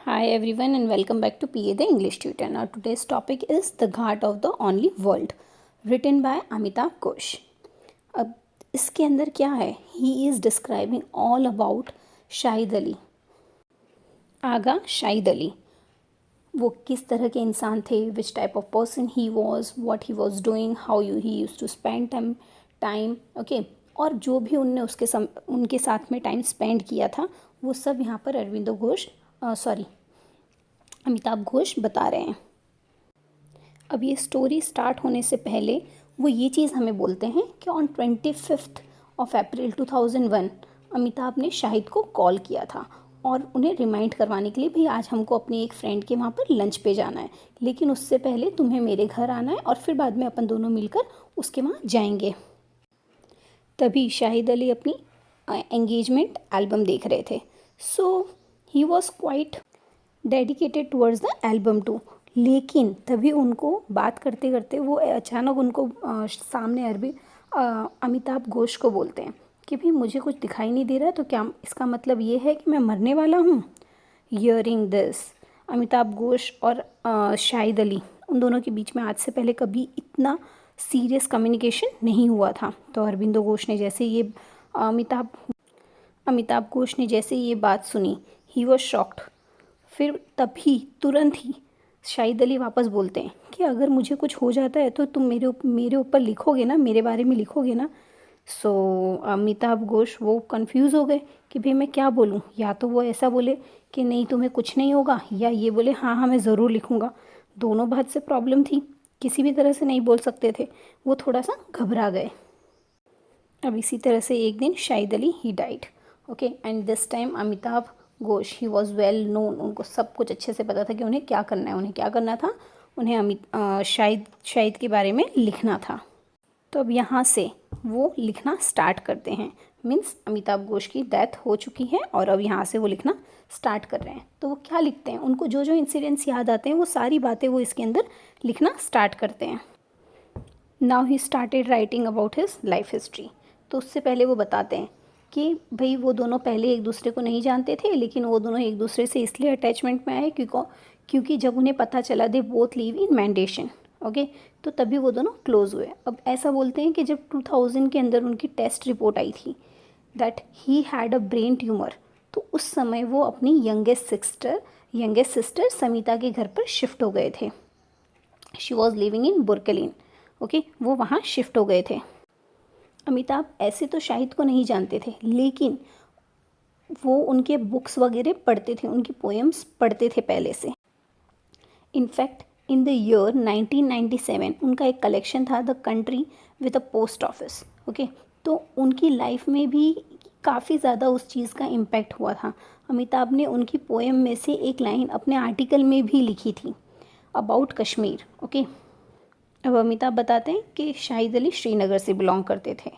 Hi everyone and welcome back to PA the English Tutor. Now today's topic is The Ghat of the Only World, written by Amitabh Ghosh. अब इसके अंदर क्या है? He is describing all about Shahid Ali. आगा शाहिद अली वो किस तरह के इंसान थे, which type of person he was, what he was doing, how he use to spend time okay. और जो भी उनने उनके साथ में टाइम स्पेंड किया था वो सब यहाँ पर अमिताभ घोष बता रहे हैं. अब ये स्टोरी स्टार्ट होने से पहले वो ये चीज़ हमें बोलते हैं कि ऑन 25 अप्रैल 2001 अमिताभ ने शाहिद को कॉल किया था और उन्हें रिमाइंड करवाने के लिए, भाई आज हमको अपनी एक फ्रेंड के वहाँ पर लंच पे जाना है, लेकिन उससे पहले तुम्हें मेरे घर आना है और फिर बाद में अपन दोनों मिलकर उसके वहाँ जाएंगे. तभी शाहिद अली अपनी एंगेजमेंट एल्बम देख रहे थे. So he was quite dedicated towards the album too. लेकिन तभी उनको बात करते करते वो अचानक उनको सामने अमिताभ घोष को बोलते हैं कि भाई मुझे कुछ दिखाई नहीं दे रहा है, तो क्या इसका मतलब ये है कि मैं मरने वाला हूँ. हियरिंग दिस, अमिताभ घोष और शाहिद अली उन दोनों के बीच में आज से पहले कभी इतना सीरियस कम्युनिकेशन नहीं हुआ था. तो अरविंदो घोष ने जैसे ये अमिताभ घोष ने जैसे ये बात सुनी, ही वॉज शॉक्ड. फिर तभी तुरंत ही शाहिद अली वापस बोलते हैं कि अगर मुझे कुछ हो जाता है तो तुम मेरे ऊपर लिखोगे ना, मेरे बारे में लिखोगे ना. सो अमिताभ घोष वो कंफ्यूज हो गए कि भाई मैं क्या बोलूँ. या तो वो ऐसा बोले कि नहीं तुम्हें कुछ नहीं होगा, या ये बोले हाँ हाँ मैं ज़रूर लिखूँगा. दोनों बात से प्रॉब्लम थी, किसी भी तरह से नहीं बोल सकते थे. वो थोड़ा सा घबरा गए. अब इसी तरह से एक दिन Shahid Ali he died. Okay, and this time Amitabh Ghosh he was well known. उनको सब कुछ अच्छे से पता था कि उन्हें क्या करना था. उन्हें शाहिद के बारे में लिखना था. तो अब यहाँ से वो लिखना स्टार्ट करते हैं. मीन्स अमिताभ घोष की डेथ हो चुकी है और अब यहाँ से वो लिखना स्टार्ट कर रहे हैं. तो वो क्या लिखते हैं, उनको जो जो इंसिडेंट्स याद आते हैं वो सारी बातें वो इसके अंदर लिखना स्टार्ट करते हैं. Now he started writing about his life history. तो उससे पहले वो बताते हैं कि भाई वो दोनों पहले एक दूसरे को नहीं जानते थे, लेकिन वो दोनों एक दूसरे से इसलिए अटैचमेंट में आए क्योंकि जब उन्हें पता चला they both live in Manhattan. Okay, तो तभी वो दोनों क्लोज हुए. अब ऐसा बोलते हैं कि जब 2000 के अंदर उनकी टेस्ट रिपोर्ट आई थी that he had a brain tumour, तो उस समय वो अपनी यंगेस्ट सिस्टर समिता के घर पर शिफ्ट हो गए थे. She was living in Brooklyn. Okay, वो वहाँ शिफ्ट हो गए थे. अमिताभ ऐसे तो शाहिद को नहीं जानते थे, लेकिन वो उनके बुक्स वगैरह पढ़ते थे, उनकी पोएम्स पढ़ते थे पहले से. इनफैक्ट इन द ईयर 1997 उनका एक कलेक्शन था the country with a post office. Okay, तो उनकी लाइफ में भी काफ़ी ज़्यादा उस चीज़ का इम्पैक्ट हुआ था. अमिताभ ने उनकी पोएम में से एक लाइन अपने आर्टिकल में भी लिखी थी अबाउट कश्मीर. ओके, अब अमिताभ बताते हैं कि शाहिद अली श्रीनगर से बिलोंग करते थे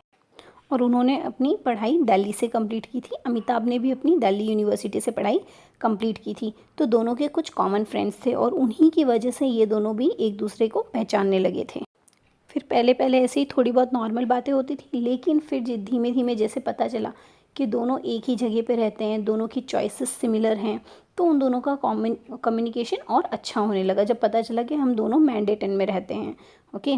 और उन्होंने अपनी पढ़ाई दिल्ली से कंप्लीट की थी. अमिताभ ने भी अपनी दिल्ली यूनिवर्सिटी से पढ़ाई कंप्लीट की थी. तो दोनों के कुछ कॉमन फ्रेंड्स थे और उन्हीं की वजह से ये दोनों भी एक दूसरे को पहचानने लगे थे. फिर पहले ऐसे ही थोड़ी बहुत नॉर्मल बातें होती थी, लेकिन फिर धीमे धीमे जैसे पता चला कि दोनों एक ही जगह पे रहते हैं, दोनों की चॉइसेस सिमिलर हैं, तो उन दोनों का कम्युनिकेशन और अच्छा होने लगा जब पता चला कि हम दोनों मैंडेटन में रहते हैं. ओके,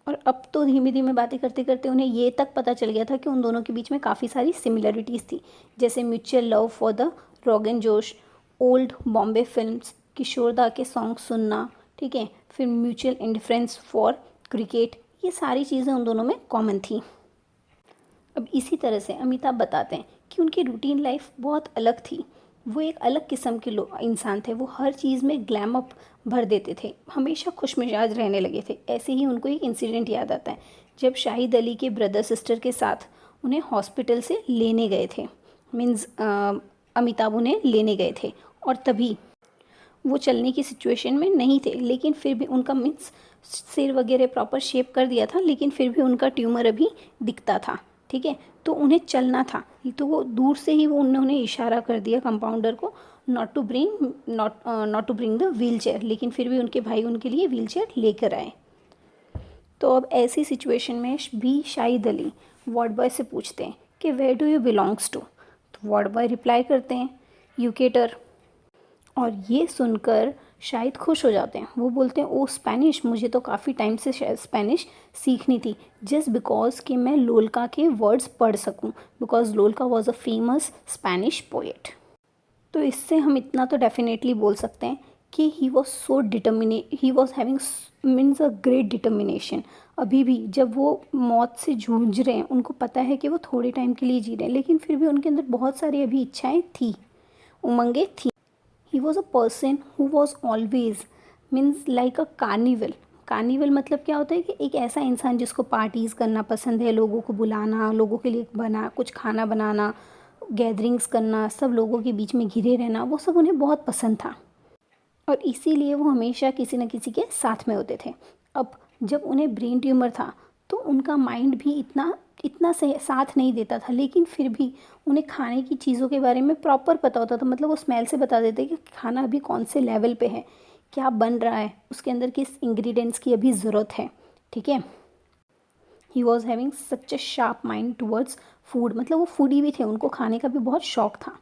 और अब तो धीमे धीमे बातें करते करते उन्हें ये तक पता चल गया था कि उन दोनों के बीच में काफ़ी सारी सिमिलरिटीज़ थी, जैसे mutual love for the rogan josh, old Bombay films, किशोर दा के सॉन्ग सुनना, ठीक है, फिर म्यूचुअल इंडिफरेंस फॉर क्रिकेट, ये सारी चीज़ें उन दोनों में कॉमन थी. अब इसी तरह से अमिताभ बताते हैं कि उनकी रूटीन लाइफ बहुत अलग थी. वो एक अलग किस्म के इंसान थे. वो हर चीज़ में ग्लैम अप भर देते थे, हमेशा खुशमिजाज रहने लगे थे. ऐसे ही उनको एक इंसिडेंट याद आता है जब शाहिद अली के ब्रदर सिस्टर के साथ उन्हें हॉस्पिटल से लेने गए थे. मीन्स अमिताभ उन्हें लेने गए थे और तभी वो चलने की सिचुएशन में नहीं थे, लेकिन फिर भी उनका मीन्स सिर वगैरह प्रॉपर शेप कर दिया था, लेकिन फिर भी उनका ट्यूमर अभी दिखता था. ठीक है, तो उन्हें चलना था. तो वो दूर से ही उन्होंने इशारा कर दिया कंपाउंडर को not to bring the wheelchair, लेकिन फिर भी उनके भाई उनके लिए व्हील चेयर लेकर आए. तो अब ऐसी सिचुएशन में भी शाहिद अली वार्ड बॉय से पूछते हैं कि where do you belongs to. तो वार्ड बॉय रिप्लाई करते हैं यूकेटर. और ये सुनकर शाहिद खुश हो जाते हैं। वो बोलते हैं ओ स्पेनिश, मुझे तो काफ़ी टाइम से स्पेनिश सीखनी थी, जस्ट बिकॉज कि मैं लोल्का के वर्ड्स पढ़ सकूं, because Lorca was a famous Spanish poet. तो इससे हम इतना तो डेफिनेटली बोल सकते हैं कि he was so he was having means a great determination. अभी भी जब वो मौत से जूझ रहे हैं, उनको पता है कि वो थोड़े टाइम के लिए जी रहे हैं, लेकिन फिर भी उनके अंदर बहुत सारी अभी इच्छाएं थी, उमंगें थी। He was a person who was always means like a carnival. Carnival मतलब क्या होता है कि एक ऐसा इंसान जिसको पार्टीज़ करना पसंद है, लोगों को बुलाना, लोगों के लिए बना कुछ खाना बनाना, गैदरिंग्स करना, सब लोगों के बीच में घिरे रहना, वो सब उन्हें बहुत पसंद था और इसीलिए वो हमेशा किसी न किसी के साथ में होते थे। अब जब उन्हें ब्रेन ट्यूमर था तो उनका माइंड भी इतना इतना से साथ नहीं देता था, लेकिन फिर भी उन्हें खाने की चीज़ों के बारे में प्रॉपर पता होता था। मतलब वो स्मेल से बता देते कि खाना अभी कौन से लेवल पे है, क्या बन रहा है, उसके अंदर किस इंग्रेडिएंट्स की अभी ज़रूरत है। ठीक है, he was having such a sharp mind towards food, मतलब वो फूडी भी थे, उनको खाने का भी बहुत शौक था।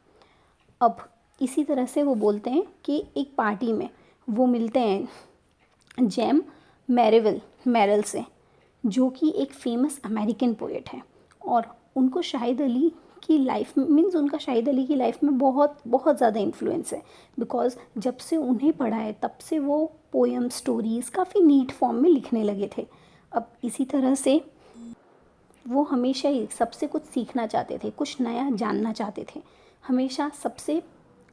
अब इसी तरह से वो बोलते हैं कि एक पार्टी में वो मिलते हैं जेम मैरल से, जो कि एक फेमस अमेरिकन पोएट है। और उनको शाहिद अली की लाइफ मीन्स उनका शाहिद अली की लाइफ में बहुत बहुत ज़्यादा इन्फ्लुएंस है, बिकॉज जब से उन्हें पढ़ा है तब से वो पोएम स्टोरीज़ काफ़ी नीट फॉर्म में लिखने लगे थे। अब इसी तरह से वो हमेशा ही सबसे कुछ सीखना चाहते थे, कुछ नया जानना चाहते थे, हमेशा सबसे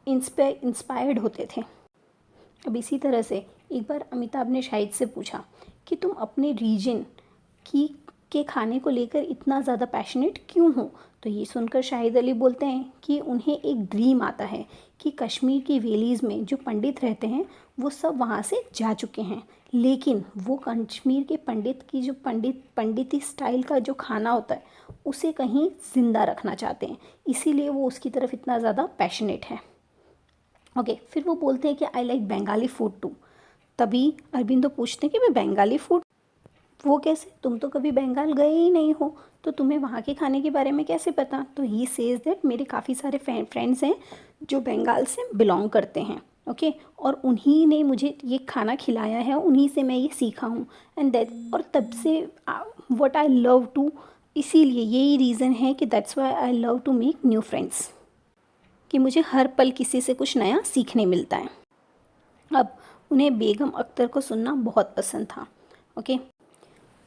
इंस्पायर्ड होते थे। अब इसी तरह से एक बार अमिताभ ने शाहिद से पूछा कि तुम अपने रीजन की के खाने को लेकर इतना ज़्यादा पैशनेट क्यों हो। तो ये सुनकर शाहिद अली बोलते हैं कि उन्हें एक ड्रीम आता है कि कश्मीर की वैलीज़ में जो पंडित रहते हैं वो सब वहाँ से जा चुके हैं, लेकिन वो कश्मीर के पंडित की जो पंडिती स्टाइल का जो खाना होता है उसे कहीं ज़िंदा रखना चाहते हैं, इसीलिए वो उसकी तरफ इतना ज़्यादा पैशनेट है। ओके, फिर वो बोलते हैं कि I like Bengali food too. तभी अरविंदो पूछते हैं कि मैं बंगाली फूड, वो कैसे, तुम तो कभी बंगाल गए ही नहीं हो, तो तुम्हें वहाँ के खाने के बारे में कैसे पता। तो ही सेज़ दैट मेरे काफ़ी सारे फ्रेंड्स हैं जो बंगाल से बिलोंग करते हैं। ओके, और उन्हीं ने मुझे ये खाना खिलाया है, उन्हीं से मैं ये सीखा हूँ। एंड दैट, और तब से व्हाट आई लव टू, इसीलिए यही रीज़न है कि that's why I love to make new friends, कि मुझे हर पल किसी से कुछ नया सीखने मिलता है। अब उन्हें बेगम अख्तर को सुनना बहुत पसंद था। ओके,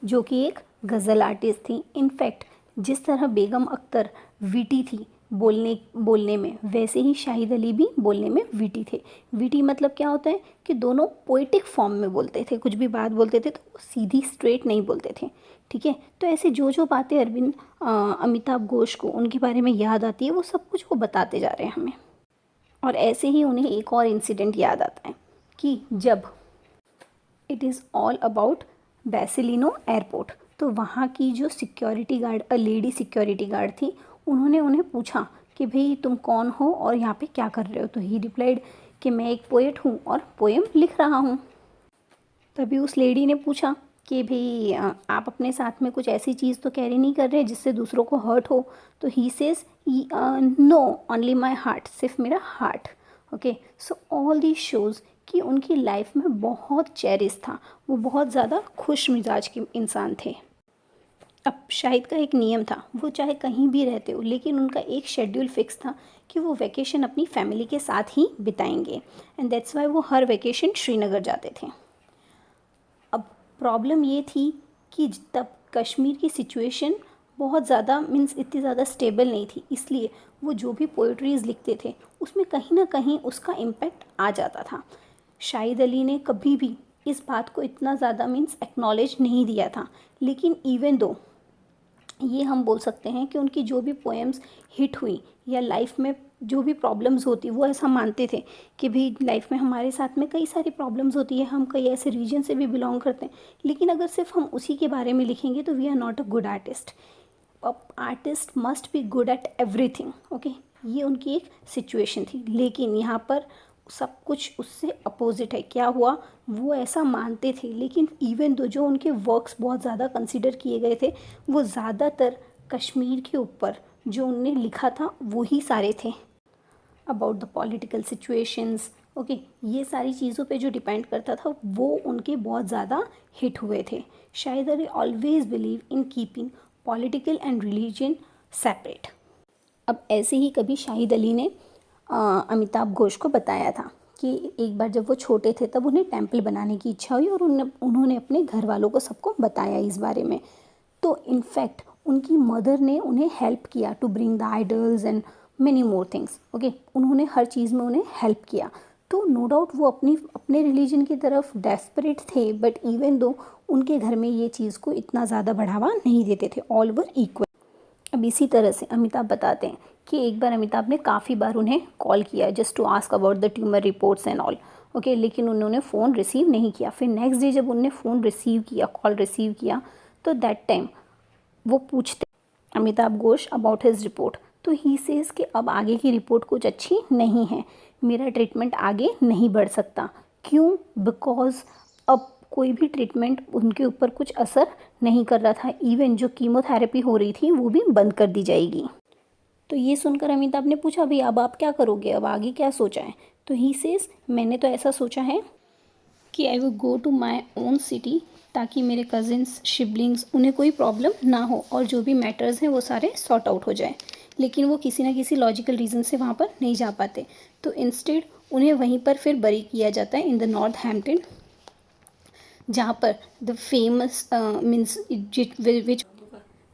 जो कि एक गज़ल आर्टिस्ट थी। इनफैक्ट जिस तरह बेगम अख्तर विटी थी बोलने में, वैसे ही शाहिद अली भी बोलने में विटी थे। विटी मतलब क्या होता है कि दोनों पोइटिक फॉर्म में बोलते थे, कुछ भी बात बोलते थे तो वो सीधी स्ट्रेट नहीं बोलते थे। ठीक है, तो ऐसे जो जो बातें अमिताभ घोष को उनके बारे में याद आती है वो सब कुछ वो बताते जा रहे हैं हमें। और ऐसे ही उन्हें एक और इंसिडेंट याद आता है कि जब it is all about Barcelona airport, तो वहाँ की जो security guard, lady security guard थी, उन्होंने उन्हें पूछा कि भाई तुम कौन हो और यहाँ पे क्या कर रहे हो। तो ही रिप्लाइड कि मैं एक पोएट हूँ और पोएम लिख रहा हूँ। तभी उस लेडी ने पूछा कि भाई आप अपने साथ में कुछ ऐसी चीज़ तो कैरी नहीं कर रहे जिससे दूसरों को हर्ट हो। तो he says no, only my heart, सिर्फ मेरा heart. Okay, so all the shows कि उनकी लाइफ में बहुत चेरिश था, वो बहुत ज़्यादा खुश मिजाज के इंसान थे। अब शाहिद का एक नियम था, वो चाहे कहीं भी रहते हो लेकिन उनका एक शेड्यूल फिक्स था कि वो वैकेशन अपनी फैमिली के साथ ही बिताएंगे। एंड दैट्स वाई वो हर वैकेशन श्रीनगर जाते थे। अब प्रॉब्लम ये थी कि तब कश्मीर की सिचुएशन बहुत ज़्यादा मीन्स इतनी ज़्यादा स्टेबल नहीं थी, इसलिए वो जो भी पोइट्रीज़ लिखते थे उसमें कहीं ना कहीं उसका इम्पैक्ट आ जाता था। शाहिद अली ने कभी भी इस बात को इतना ज़्यादा मीन्स एक्नॉलेज नहीं दिया था, लेकिन इवन दो ये हम बोल सकते हैं कि उनकी जो भी पोएम्स हिट हुई या लाइफ में जो भी प्रॉब्लम्स होती, वो ऐसा मानते थे कि भाई लाइफ में हमारे साथ में कई सारी प्रॉब्लम्स होती है, हम कई ऐसे रीजन से भी बिलोंग करते हैं, लेकिन अगर सिर्फ हम उसी के बारे में लिखेंगे तो we are not a good artist. Artist must be good at everything. Okay, ये उनकी एक सिचुएशन थी, लेकिन यहाँ पर सब कुछ उससे अपोजिट है। क्या हुआ, वो ऐसा मानते थे, लेकिन इवन दो जो उनके वर्क्स बहुत ज़्यादा कंसिडर किए गए थे, वो ज़्यादातर कश्मीर के ऊपर जो उनने लिखा था वही सारे थे, about the political situations, okay, ये सारी चीज़ों पे जो डिपेंड करता था वो उनके बहुत ज़्यादा हिट हुए थे। Shahid Ali always believe in keeping political and religion separate. अब ऐसे ही कभी शाहिद अली ने अमिताभ घोष को बताया था कि एक बार जब वो छोटे थे तब उन्हें टेम्पल बनाने की इच्छा हुई और उन्होंने अपने घर वालों को सबको बताया इस बारे में। तो इनफैक्ट उनकी मदर ने उन्हें हेल्प किया to bring the idols and many more things. Okay, उन्होंने हर चीज़ में उन्हें हेल्प किया। तो नो डाउट वो अपने रिलीजन की तरफ डेस्परेट थे, बट इवन दो उनके घर में ये चीज़ को इतना ज़्यादा बढ़ावा नहीं देते थे, ऑल वर इक्वल। अब इसी तरह से अमिताभ बताते हैं कि एक बार अमिताभ ने काफ़ी बार उन्हें कॉल किया just to ask about the tumour reports and all. Okay, लेकिन उन्होंने फ़ोन रिसीव नहीं किया। फिर नेक्स्ट डे जब उन्होंने फ़ोन रिसीव किया, कॉल रिसीव किया, तो दैट टाइम वो पूछते Amitabh Ghosh about his report. तो ही सेज कि अब आगे की रिपोर्ट कुछ अच्छी नहीं है, मेरा ट्रीटमेंट आगे नहीं बढ़ सकता। क्यों? बिकॉज अब कोई भी ट्रीटमेंट उनके ऊपर कुछ असर नहीं कर रहा था। इवन जो कीमोथेरेपी हो रही थी वो भी बंद कर दी जाएगी। तो ये सुनकर अमिताभ ने पूछा, भाई अब आप क्या करोगे, अब आगे क्या सोचा है? तो ही सेज मैंने तो ऐसा सोचा है कि I will go to my own city, ताकि मेरे कज़िन्स शिबलिंग्स उन्हें कोई प्रॉब्लम ना हो और जो भी मैटर्स हैं वो सारे सॉर्ट आउट हो जाए। लेकिन वो किसी ना किसी लॉजिकल रीज़न से वहाँ पर नहीं जा पाते, तो इंस्टेड उन्हें वहीं पर फिर बरी किया जाता है इन द नॉर्थ हैम्पटन, जहाँ पर the famous means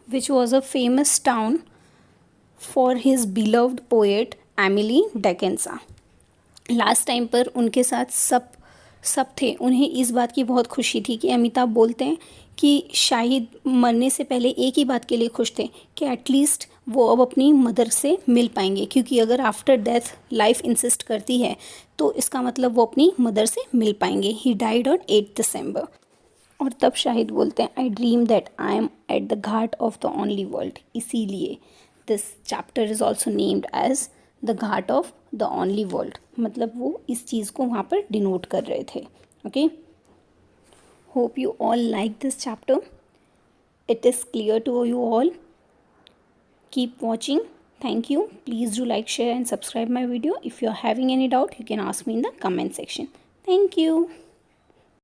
which was a famous town for his beloved poet Emily Dickinson. Last time पर उनके साथ सब थे। उन्हें इस बात की बहुत खुशी थी कि अमिताभ बोलते हैं कि शाहिद मरने से पहले एक ही बात के लिए खुश थे कि एटलीस्ट वो अब अपनी मदर से मिल पाएंगे, क्योंकि अगर आफ्टर डेथ लाइफ इंसिस्ट करती है तो इसका मतलब वो अपनी मदर से मिल पाएंगे। He died on 8 December. और तब शाहिद बोलते हैं, I dream that I am at the ghat of the only world. इसीलिए this chapter is also named as the ghat of the only world. मतलब वो इस चीज़ को वहाँ पर डिनोट कर रहे थे। Okay, hope you all like this chapter. It is clear to you all. Keep watching. Thank you. Please do like, share and subscribe my video. If you are having any doubt, you can ask me in the comment section. Thank you.